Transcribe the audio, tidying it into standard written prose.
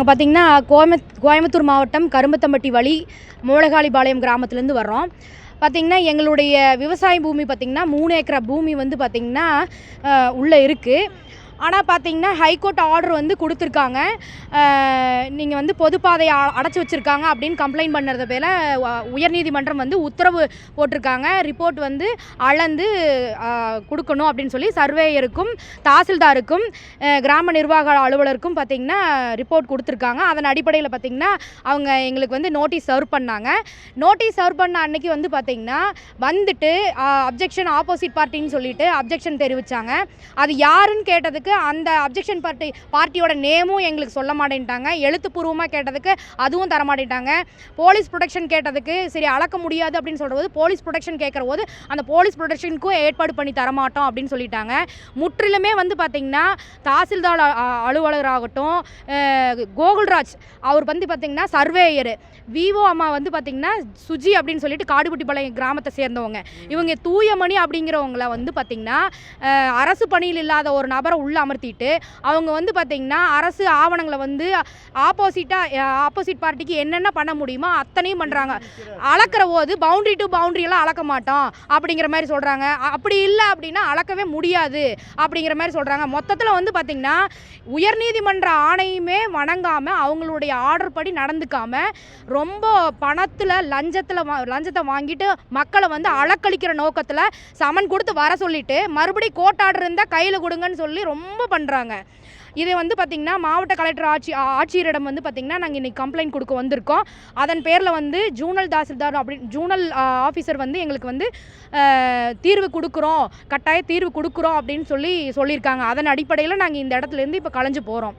நாங்கள் பார்த்திங்கன்னா கோயம்புத்தூர் மாவட்டம் கரும்பத்தம்பட்டி வழி மூலகாளிபாளையம் கிராமத்துலேருந்து வர்றோம். பார்த்திங்கன்னா எங்களுடைய விவசாய பூமி பார்த்திங்கன்னா 3 ஏக்கரா பூமி வந்து பார்த்திங்கன்னா உள்ளே இருக்குது. ஆனால் பார்த்திங்கன்னா ஹைகோர்ட் ஆர்டர் வந்து கொடுத்துருக்காங்க. நீங்கள் வந்து பொதுப்பாதையை அடைச்சி வச்சுருக்காங்க அப்படின்னு கம்ப்ளைண்ட் பண்ணுறது பேர உயர்நீதிமன்றம் வந்து உத்தரவு போட்டிருக்காங்க. ரிப்போர்ட் வந்து அளந்து கொடுக்கணும் அப்படின்னு சொல்லி சர்வேயருக்கும் தாசில்தாருக்கும் கிராம நிர்வாக அலுவலருக்கும் பார்த்திங்கன்னா ரிப்போர்ட் கொடுத்துருக்காங்க. அதன் அடிப்படையில் பார்த்திங்கன்னா அவங்க எங்களுக்கு வந்து நோட்டீஸ் சர்வ் பண்ணாங்க. நோட்டீஸ் சர்வ் பண்ண அன்னைக்கு வந்து பார்த்திங்கன்னா வந்துட்டு அப்ஜெக்ஷன் ஆப்போசிட் பார்ட்டின்னு சொல்லிட்டு அப்ஜெக்ஷன் தெரிவித்தாங்க. அது யாருன்னு கேட்டதுக்கு அந்த அப்ஜெக்ஷன் பார்ட்டியோட நேமும் எங்களுக்கு சொல்ல மாட்டேன்ட்டாங்க. எழுத்துப்பூர்வமாக கேட்டதுக்கு அதுவும் தர மாட்டேன்ட்டாங்க. போலீஸ் ப்ரொடெக்ஷன் கேட்டதுக்கு சரி அளக்க முடியாது அப்படின்னு சொல்கிறது போலீஸ் ப்ரொடெக்ஷன் கேட்குற போது அந்த போலீஸ் ப்ரொடெக்ஷனுக்கும் ஏற்பாடு பண்ணி தரமாட்டோம் அப்படின்னு சொல்லிட்டாங்க. முற்றிலுமே வந்து பார்த்திங்கன்னா தாசில்தார் அலுவலராகட்டும் கோகுல்ராஜ் அவர் வந்து பார்த்திங்கன்னா சர்வேயர் விவோ அம்மா வந்து பார்த்திங்கன்னா சுஜி அப்படின்னு சொல்லிட்டு காடுபட்டிப்பாளையம் கிராமத்தை சேர்ந்தவங்க. இவங்க தூயமணி அப்படிங்கிறவங்கள வந்து பார்த்திங்கன்னா அரசு பணியில் இல்லாத ஒரு நபரை உள்ள அமர்த்திட்டு அவங்க வந்து பார்த்திங்கன்னா அரசு ஆவணங்களை வந்து ஆப்போசிட் பார்ட்டிக்கு என்னென்ன பண்ண முடியுமோ அத்தனையும் பண்ணுறாங்க. அளக்கிற போது பவுண்ட்ரி டு பவுண்ட்ரியெல்லாம் அளக்க மாட்டோம் அப்படிங்கிற மாதிரி சொல்கிறாங்க. அப்படி இல்லை அப்படின்னா அளக்கவே முடியாது அப்படிங்கிற மாதிரி சொல்கிறாங்க. மொத்தத்தில் வந்து பார்த்திங்கன்னா உயர்நீதிமன்ற ஆணையுமே வணங்காமல் அவங்களுடைய ஆர்டர் படி நடந்துக்காமல் ரொம்ப பணத்தில் லஞ்சத்தை வாங்கிட்டு மக்களை வந்து அளக்களிக்கிற நோக்கத்தில் சமன் கொடுத்து வர சொல்லிட்டு மறுபடியும் கோர்ட் ஆர்டர் இருந்தால் கையில் கொடுங்கன்னு சொல்லி ரொம்ப பண்ணுறாங்க. இதை வந்து பார்த்திங்கன்னா மாவட்ட கலெக்டர் ஆட்சியரிடம் வந்து பார்த்திங்கன்னா நாங்கள் இன்றைக்கி கம்ப்ளைண்ட் கொடுக்க வந்திருக்கோம். அதன் பேரில் வந்து ஜூனல் தாசில்தார் ஜூனல் ஆஃபீஸர் வந்து எங்களுக்கு வந்து கட்டாய தீர்வு கொடுக்குறோம் அப்படின்னு சொல்லியிருக்காங்க. அதன் அடிப்படையில் நாங்கள் இந்த இடத்துலேருந்து இப்போ கலைஞ்சு போகிறோம்.